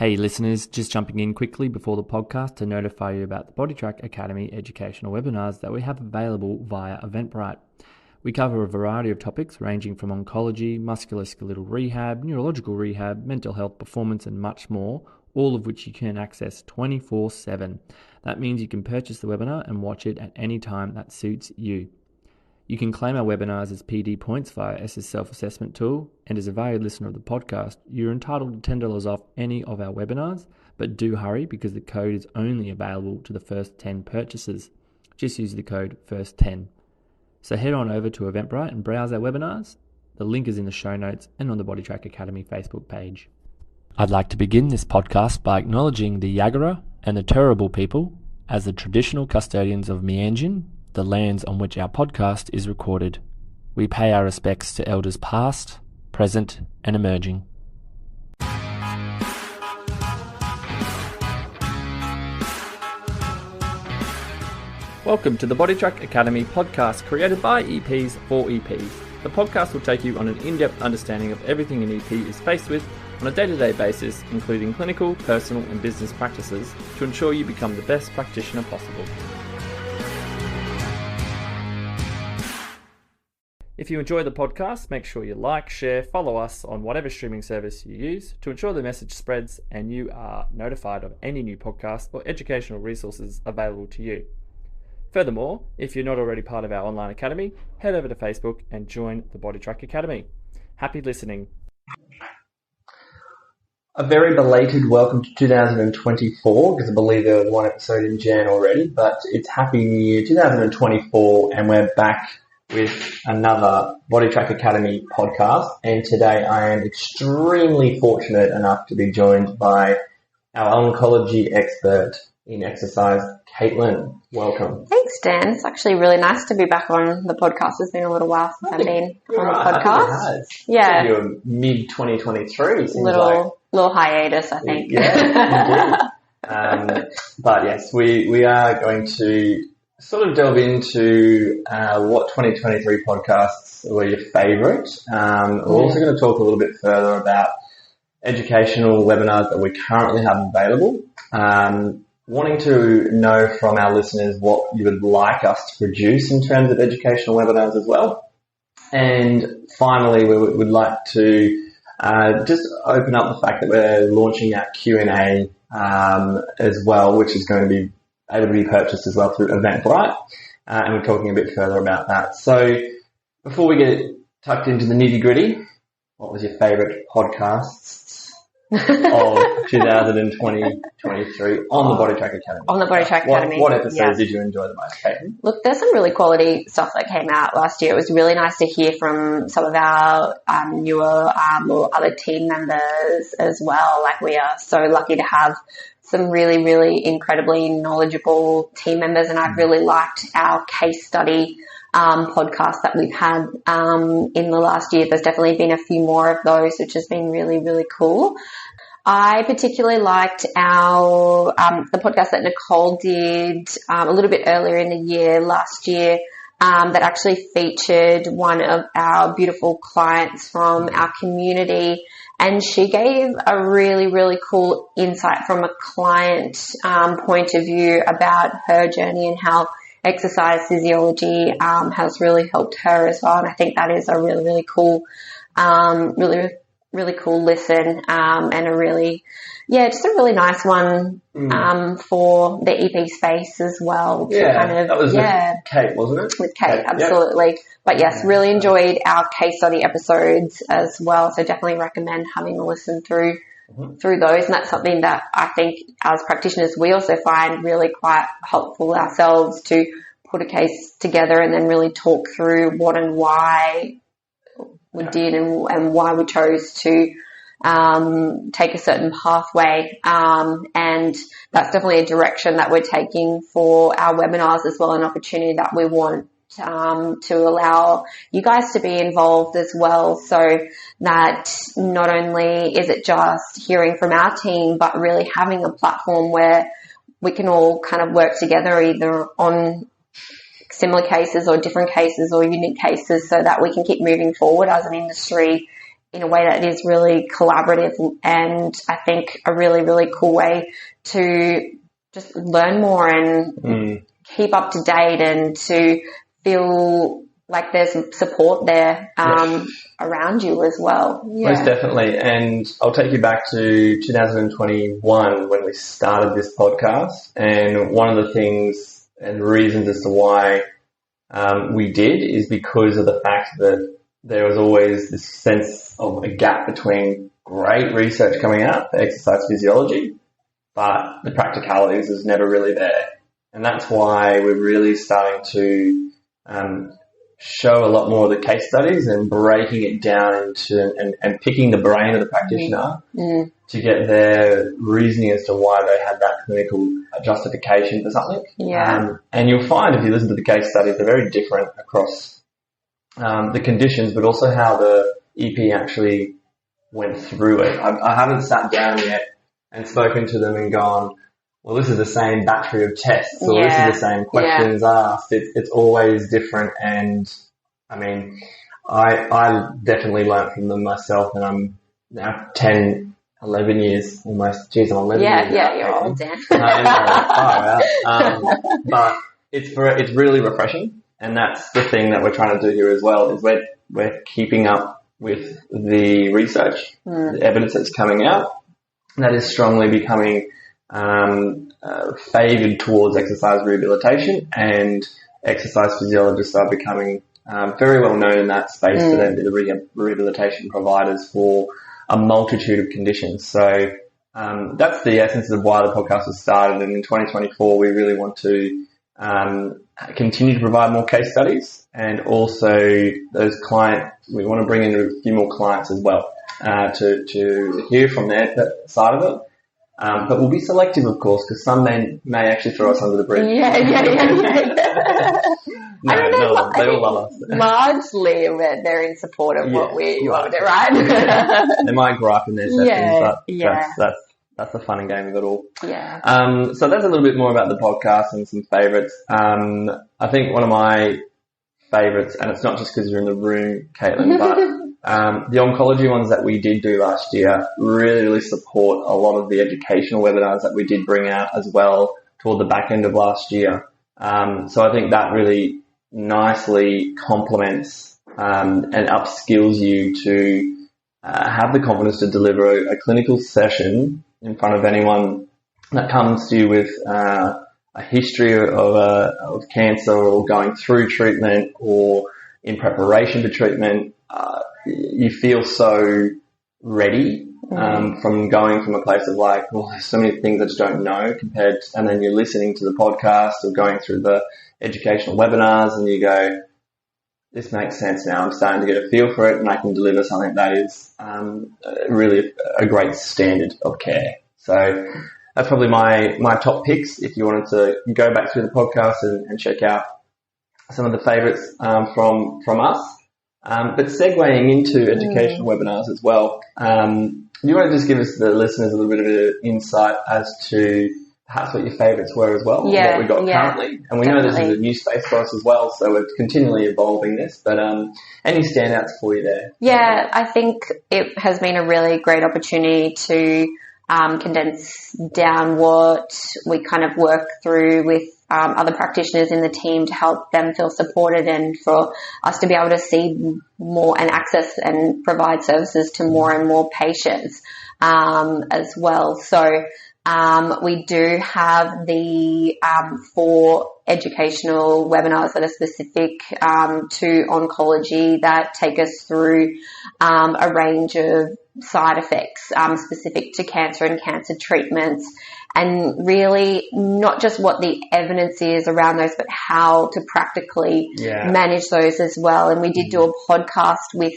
Hey listeners, just jumping in quickly before the podcast to notify you about the Bodytrack Academy educational webinars that we have available via Eventbrite. We cover a variety of topics ranging from oncology, musculoskeletal rehab, neurological rehab, mental health, performance and much more, all of which you can access 24/7. That means you can purchase the webinar and watch it at any time that suits you. You can claim our webinars as PD points via SS self-assessment tool, and as a valued listener of the podcast, you're entitled to $10 off any of our webinars, but do hurry because the code is only available to the first 10 purchases. Just use the code FIRST10. So head on over to Eventbrite and browse our webinars. The link is in the show notes and on the Bodytrack Academy Facebook page. I'd like to begin this podcast by acknowledging the Yagara and the Turrbal people as the traditional custodians of Meanjin, the lands on which our podcast is recorded. We pay our respects to elders past, present, and emerging. Welcome to the Bodytrack Academy podcast created by EPs for EPs. The podcast will take you on an in-depth understanding of everything an EP is faced with on a day-to-day basis, including clinical, personal, and business practices to ensure you become the best practitioner possible. If you enjoy the podcast, make sure you like, share, follow us on whatever streaming service you use to ensure the message spreads and you are notified of any new podcasts or educational resources available to you. Furthermore, if you're not already part of our online academy, head over to Facebook and join the Bodytrack Academy. Happy listening. A very belated welcome to 2024, because I believe there was one episode in Jan already, but it's Happy New Year 2024 and we're back with another Bodytrack Academy podcast, and today I am extremely fortunate enough to be joined by our oncology expert in exercise, Caitlin. Welcome. Thanks, Dan. It's actually really nice to be back on the podcast. It's been a little while since I've been on the podcast. Yeah. You're mid-2023. Little hiatus, I think. Yeah, indeed. But yes, we are going to sort of delve into what 2023 podcasts were your favourite. We're also going to talk a little bit further about educational webinars that we currently have available. Wanting to know from our listeners what you would like us to produce in terms of educational webinars as well. And finally, we would like to just open up the fact that we're launching our Q&A as well, which is going to be able to be purchased as well through Eventbrite, and we're talking a bit further about that. So before we get tucked into the nitty-gritty, what was your favourite podcasts of 2023 on the Bodytrack Academy? On the Bodytrack Academy. What episodes did you enjoy the most, Caitlin? Look, there's some really quality stuff that came out last year. It was really nice to hear from some of our newer or other team members as well. Like, we are so lucky to have some really, really incredibly knowledgeable team members, and I've really liked our case study podcast that we've had in the last year. There's definitely been a few more of those, which has been really, really cool. I particularly liked our the podcast that Nicole did a little bit earlier in the year, last year, that actually featured one of our beautiful clients from our community. And she gave a really, really cool insight from a client point of view about her journey and how exercise physiology has really helped her as well. And I think that is a really, really cool, really cool listen, and a really, just a really nice one for the EP space as well. That was with Kate, wasn't it? With Kate, absolutely. Yep. But yes, really enjoyed our case study episodes as well. So definitely recommend having a listen through those. And that's something that I think as practitioners, we also find really quite helpful ourselves to put a case together and then really talk through what and why we did and why we chose to take a certain pathway. And that's definitely a direction that we're taking for our webinars as well, an opportunity that we want to allow you guys to be involved as well, so that not only is it just hearing from our team, but really having a platform where we can all kind of work together either on similar cases or different cases or unique cases, so that we can keep moving forward as an industry in a way that is really collaborative, and I think a really, really cool way to just learn more and keep up to date and to feel like there's support there around you as well. Yeah. Most definitely. And I'll take you back to 2021 when we started this podcast. And one of the things and reasons as to why we did is because of the fact that there was always this sense of a gap between great research coming out for exercise physiology, but the practicalities is never really there. And that's why we're really starting to show a lot more of the case studies and breaking it down into and picking the brain of the practitioner to get their reasoning as to why they had that clinical justification for something. Yeah. And you'll find if you listen to the case studies, they're very different across the conditions, but also how the EP actually went through it. I haven't sat down yet and spoken to them and gone, well, this is the same battery of tests, or this is the same questions asked. It's always different. And I mean, I definitely learned from them myself, and I'm now 10, 11 years almost. Geez, I'm 11 years. Yeah, you're old, Dan. But it's really refreshing. And that's the thing that we're trying to do here as well, is we're keeping up with the research, the evidence that's coming out that is strongly becoming favoured towards exercise rehabilitation, and exercise physiologists are becoming very well known in that space for them to be the rehabilitation providers for a multitude of conditions. So that's the essence of why the podcast was started, and in 2024 we really want to continue to provide more case studies, and also those we want to bring in a few more clients as well to hear from their side of it. But we'll be selective, of course, because some may actually throw us under the bridge. Yeah. No, they all love us. Largely, they're in support of what we want, right? They might gripe in their sessions, but that's the fun and game of it all. Yeah. So that's a little bit more about the podcast and some favourites. I think one of my favourites, and it's not just because you're in the room, Caitlin, but the oncology ones that we did do last year really support a lot of the educational webinars that we did bring out as well toward the back end of last year. So I think that really nicely complements and upskills you to have the confidence to deliver a clinical session in front of anyone that comes to you with a history of cancer, or going through treatment, or in preparation for treatment. You feel so ready from going from a place of like, well, there's so many things I just don't know and then you're listening to the podcast or going through the educational webinars and you go, this makes sense now. I'm starting to get a feel for it, and I can deliver something that is really a great standard of care. So that's probably my top picks if you wanted to go back through the podcast and check out some of the favourites from us. But segueing into educational webinars as well, do you want to just give us, the listeners, a little bit of an insight as to perhaps what your favourites were as well, what we've got currently? And we know this is a new space for us as well, so we're continually evolving this, but any standouts for you there? Yeah, I think it has been a really great opportunity to condense down what we kind of work through with other practitioners in the team to help them feel supported, and for us to be able to see more and access and provide services to more and more patients as well. So we do have the 4 educational webinars that are specific to oncology that take us through a range of side effects specific to cancer and cancer treatments, and really not just what the evidence is around those, but how to practically manage those as well. And we did do a podcast with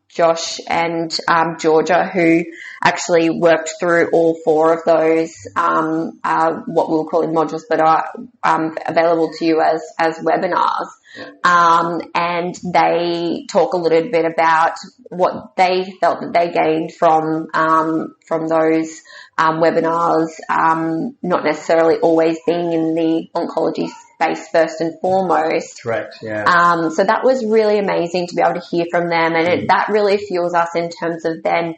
Josh and Georgia, who actually worked through all 4 of those, what we'll call modules, but are available to you as webinars. And they talk a little bit about what they felt that they gained from those webinars, not necessarily always being in the oncology evidence-based first and foremost. Correct, yeah. So that was really amazing to be able to hear from them, and that really fuels us in terms of then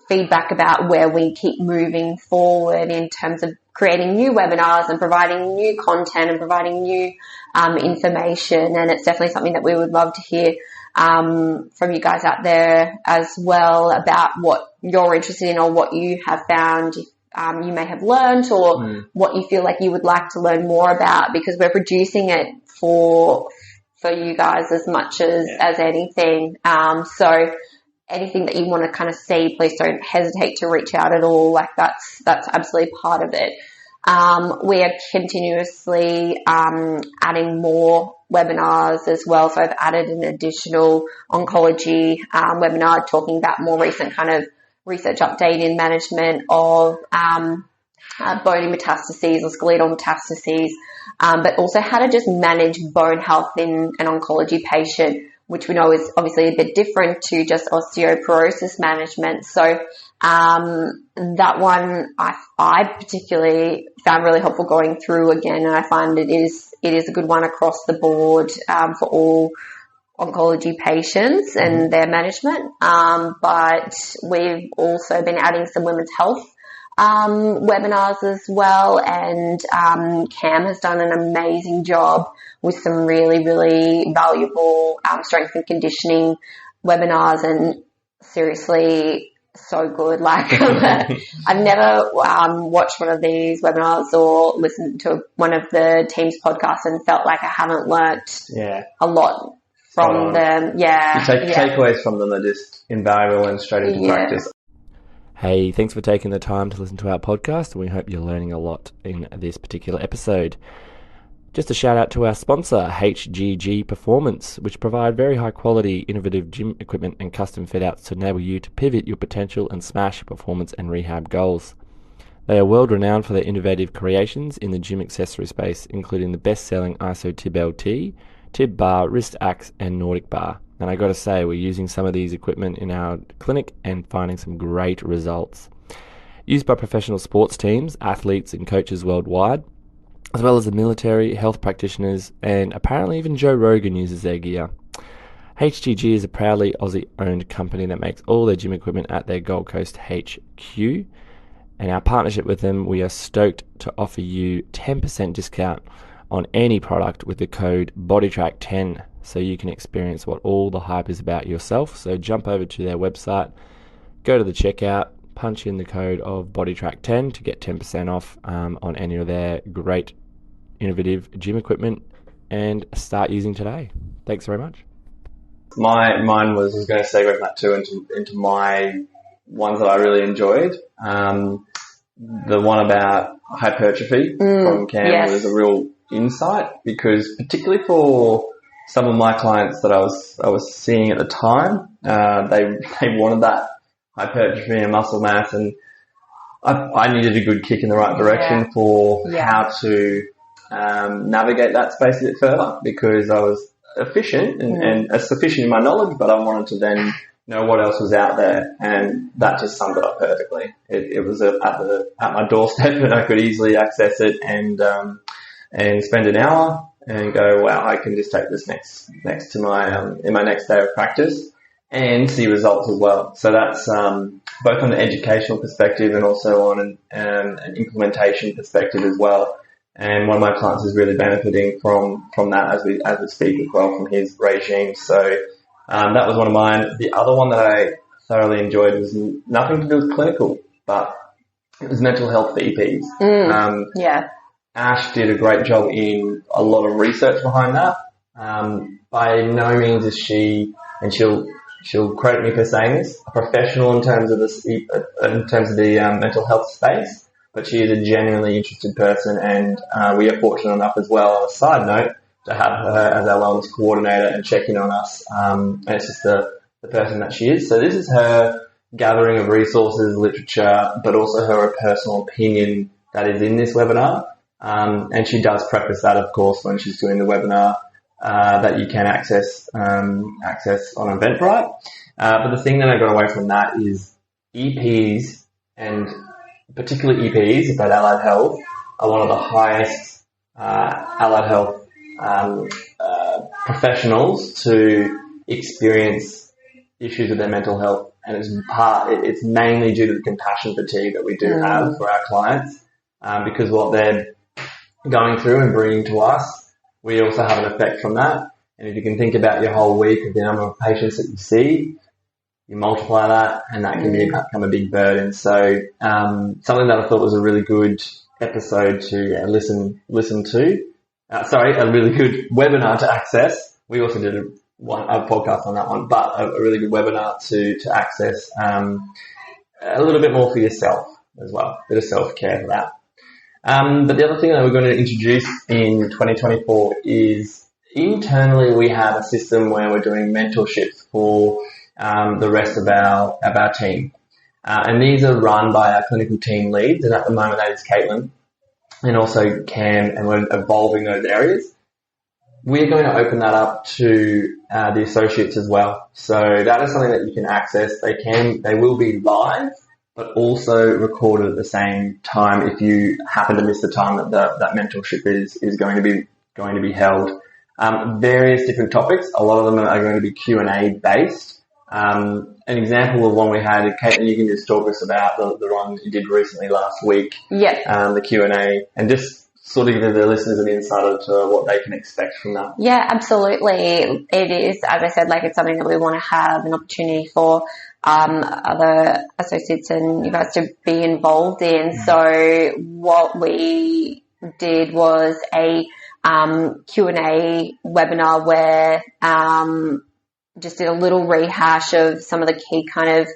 feedback about where we keep moving forward in terms of creating new webinars and providing new content and providing new information. And it's definitely something that we would love to hear from you guys out there as well about what you're interested in or what you have found you may have learned, or what you feel like you would like to learn more about, because we're producing it for you guys as much as anything. So anything that you want to kind of see, please don't hesitate to reach out at all. Like that's absolutely part of it. We are continuously adding more webinars as well. So I've added an additional oncology webinar talking about more recent kind of research update in management of bony metastases or skeletal metastases, but also how to just manage bone health in an oncology patient, which we know is obviously a bit different to just osteoporosis management. So that one I particularly found really helpful going through again, and I find it is a good one across the board for all oncology patients and their management. But we've also been adding some women's health webinars as well, and Cam has done an amazing job with some really, really valuable strength and conditioning webinars, and seriously so good. Like I've never watched one of these webinars or listened to one of the team's podcasts and felt like I haven't learnt a lot from them. Takeaways from them are just invaluable and straight into practice. Hey, thanks for taking the time to listen to our podcast. We hope you're learning a lot in this particular episode. Just a shout out to our sponsor, HGG Performance, which provide very high quality, innovative gym equipment and custom fit outs to enable you to pivot your potential and smash your performance and rehab goals. They are world renowned for their innovative creations in the gym accessory space, including the best-selling ISO Tib LT, Tib Bar, Wrist Axe, and Nordic Bar. And I got to say, we're using some of these equipment in our clinic and finding some great results. Used by professional sports teams, athletes, and coaches worldwide, as well as the military, health practitioners, and apparently even Joe Rogan uses their gear. HGG is a proudly Aussie-owned company that makes all their gym equipment at their Gold Coast HQ. And our partnership with them, we are stoked to offer you 10% discount on any product with the code Bodytrack10, so you can experience what all the hype is about yourself. So jump over to their website, go to the checkout, punch in the code of Bodytrack10 to get 10% off on any of their great innovative gym equipment, and start using today. Thanks very much. Mine was going to segue from that too into my ones that I really enjoyed. The one about hypertrophy from Cam was a real insight, because particularly for some of my clients that I was seeing at the time, they wanted that hypertrophy and muscle mass, and I needed a good kick in the right direction for how to navigate that space a bit further, because I was efficient and sufficient in my knowledge, but I wanted to then know what else was out there, and that just summed it up perfectly. It was at my doorstep, and I could easily access it and spend an hour and go, wow, I can just take this next to my in my next day of practice and see results as well. So that's both on the educational perspective and also on an implementation perspective as well. And one of my clients is really benefiting from that as we speak as well, from his regime. So that was one of mine. The other one that I thoroughly enjoyed was nothing to do with clinical, but it was mental health for EPs. Ash did a great job in a lot of research behind that. By no means is she, and she'll credit me for saying this, a professional in terms of the mental health space, but she is a genuinely interested person, and we are fortunate enough as well, on a side note, to have her as our wellness coordinator and check in on us. And it's just the person that she is. So this is her gathering of resources, literature, but also her personal opinion that is in this webinar. And she does preface that, of course, when she's doing the webinar, that you can access on Eventbrite. But the thing that I got away from that is EPs, and particularly EPs, about allied health, are one of the highest allied health professionals to experience issues with their mental health, and it's mainly due to the compassion fatigue that we do have for our clients, because what they're going through and bringing to us, we also have an effect from that. And if you can think about your whole week of the number of patients that you see, you multiply that, and that can become a big burden. So something that I thought was a really good episode to listen to. A really good webinar to access. We also did a podcast on that one, but a really good webinar to access a little bit more for yourself as well, a bit of self-care for that. But the other thing that we're going to introduce in 2024 is internally we have a system where we're doing mentorships for the rest of our team. And these are run by our clinical team leads, and at the moment that is Caitlin and also Cam, and we're evolving those areas. We're going to open that up to the associates as well. So that is something that you can access. They will be live, but also recorded at the same time if you happen to miss the time that that mentorship is going to be held. Various different topics. A lot of them are going to be Q&A based. An example of one we had, Caitlin, you can just talk us about the one you did recently last week. Yeah. The Q&A, and just sort of give the listeners an insight into what they can expect from that. Yeah, absolutely. It is, as I said, like it's something that we want to have an opportunity for other associates and you guys to be involved in. So what we did was a Q&A webinar where just did a little rehash of some of the key kind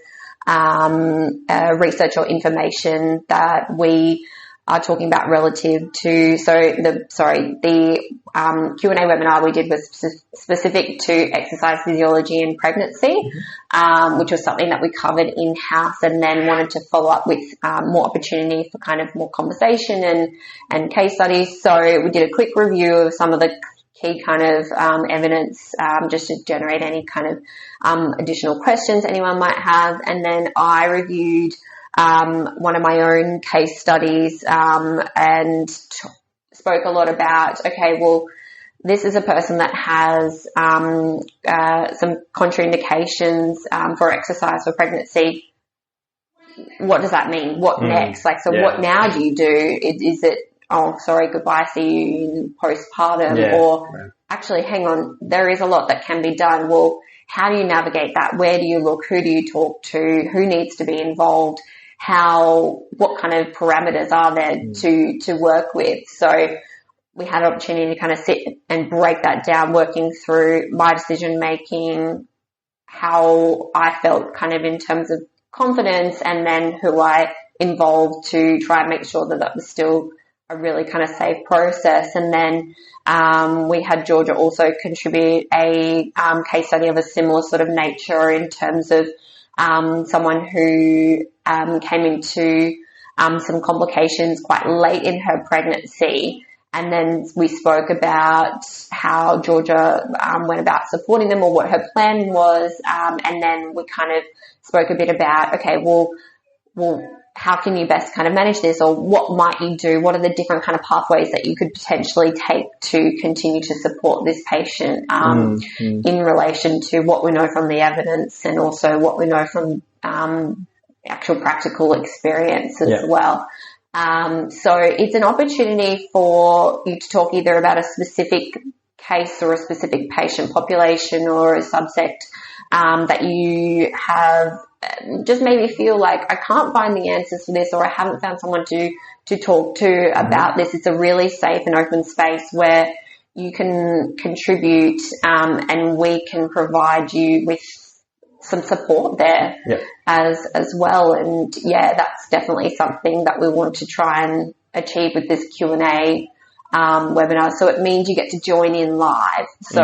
of research or information that we are talking about relative to, the Q&A webinar we did was specific to exercise physiology and pregnancy, which was something that we covered in-house, and then wanted to follow up with more opportunity for kind of more conversation and case studies. So we did a quick review of some of the key kind of evidence just to generate any kind of additional questions anyone might have. And then I reviewed one of my own case studies and spoke a lot about, okay, well, this is a person that has some contraindications for exercise for pregnancy. What does that mean? What next? What now do you do? Is it, oh, sorry, goodbye, see you in postpartum, or actually, hang on, there is a lot that can be done. Well, how do you navigate that? Where do you look? Who do you talk to? Who needs to be involved? What kind of parameters are there to work with? So we had an opportunity to kind of sit and break that down, working through my decision making, how I felt kind of in terms of confidence, and then who I involved to try and make sure that that was still a really kind of safe process. And then we had Georgia also contribute a case study of a similar sort of nature in terms of someone who came into some complications quite late in her pregnancy. And then we spoke about how Georgia went about supporting them, or what her plan was. And then we kind of spoke a bit about, okay, well, how can you best kind of manage this, or what might you do? What are the different kind of pathways that you could potentially take to continue to support this patient in relation to what we know from the evidence, and also what we know from actual practical experience as well. So it's an opportunity for you to talk either about a specific case or a specific patient population or a subset that you have just maybe feel like I can't find the answers for this, or I haven't found someone to talk to about this. It's a really safe and open space where you can contribute and we can provide you with some support there as well. And that's definitely something that we want to try and achieve with this Q&A webinar. So it means you get to join in live. So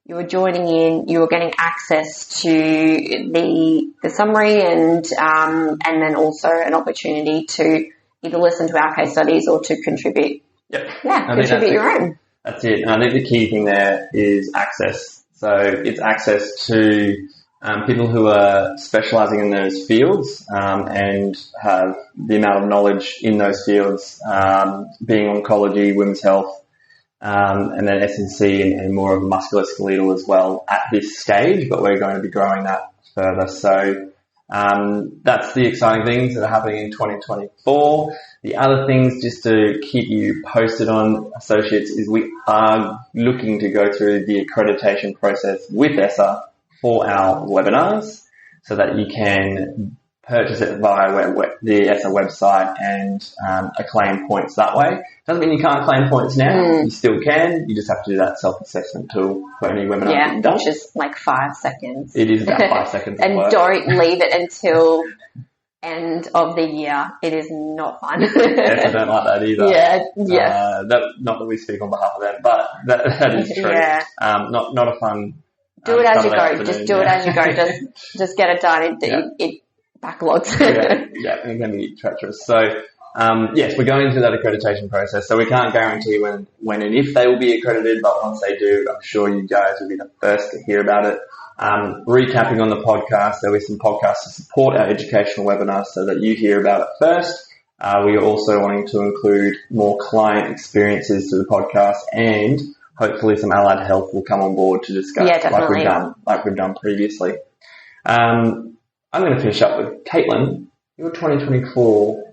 you were joining in, you were getting access to the summary and then also an opportunity to either listen to our case studies or to contribute. Contribute your own. That's it. And I think the key thing there is access. So it's access to people who are specialising in those fields and have the amount of knowledge in those fields, being oncology, women's health, and then SNC and more of musculoskeletal as well at this stage, but we're going to be growing that further. So that's the exciting things that are happening in 2024. The other things, just to keep you posted on, associates, is we are looking to go through the accreditation process with ESSA for our webinars so that you can purchase it via the ESSA website and claim points that way. Doesn't mean you can't claim points now. You still can. You just have to do that self-assessment tool for any webinar you've done. Which is like 5 seconds. It is about 5 seconds. And don't leave it until end of the year. It is not fun. Yes, I don't like that either. Yes. Not that we speak on behalf of them, but that is true. Yeah. Not a fun. Do it as you go. Just do it as you go. Just get it done. It backlogs. It can be treacherous. So, yes, we're going through that accreditation process. So we can't guarantee when and if they will be accredited, but once they do, I'm sure you guys will be the first to hear about it. Recapping on the podcast, there were some podcasts to support our educational webinars so that you hear about it first. We are also wanting to include more client experiences to the podcast, and hopefully some allied health will come on board to discuss like we've done previously. I'm going to finish up with Caitlin. Your 2024,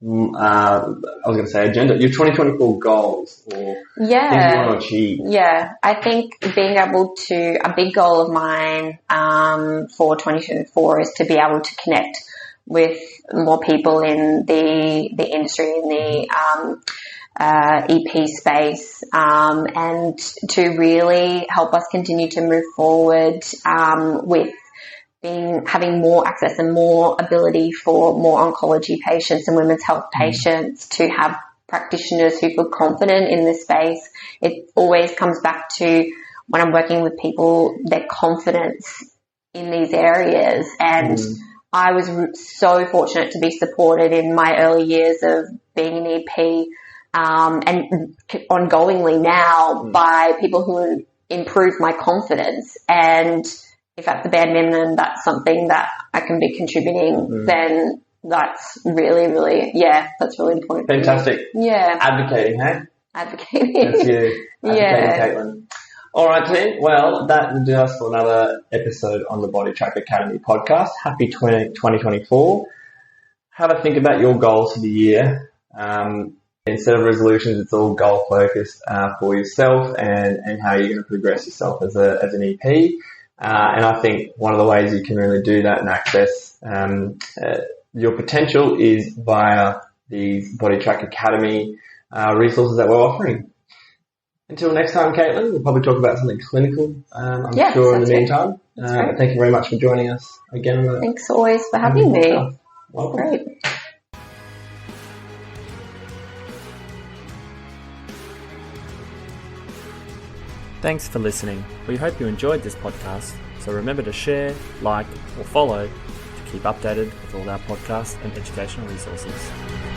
I was going to say agenda, your 2024 goals or things you want to achieve. Yeah, I think being able to, a big goal of mine for 2024 is to be able to connect with more people in the industry, in the EP space, and to really help us continue to move forward with having more access and more ability for more oncology patients and women's health patients to have practitioners who feel confident in this space. It always comes back to when I'm working with people, their confidence in these areas. And I was so fortunate to be supported in my early years of being an EP, and ongoingly now by people who improve my confidence. And if at the bare minimum that's something that I can be contributing, then that's really, really, that's really important. Fantastic. Yeah. Advocating, hey? Advocating. That's you. Caitlin. All right, team. Well, that will do us for another episode on the Bodytrack Academy podcast. Happy 2024. Have a think about your goals for the year. Instead of resolutions, it's all goal focused for yourself and how you're going to progress yourself as an EP. And I think one of the ways you can really do that and access your potential is via these Bodytrack Academy resources that we're offering. Until next time, Caitlin, we'll probably talk about something clinical, I'm sure, in the meantime. Thank you very much for joining us again. Thanks always for having me. Welcome. Great. Thanks for listening. We hope you enjoyed this podcast, so remember to share, like, or follow to keep updated with all our podcasts and educational resources.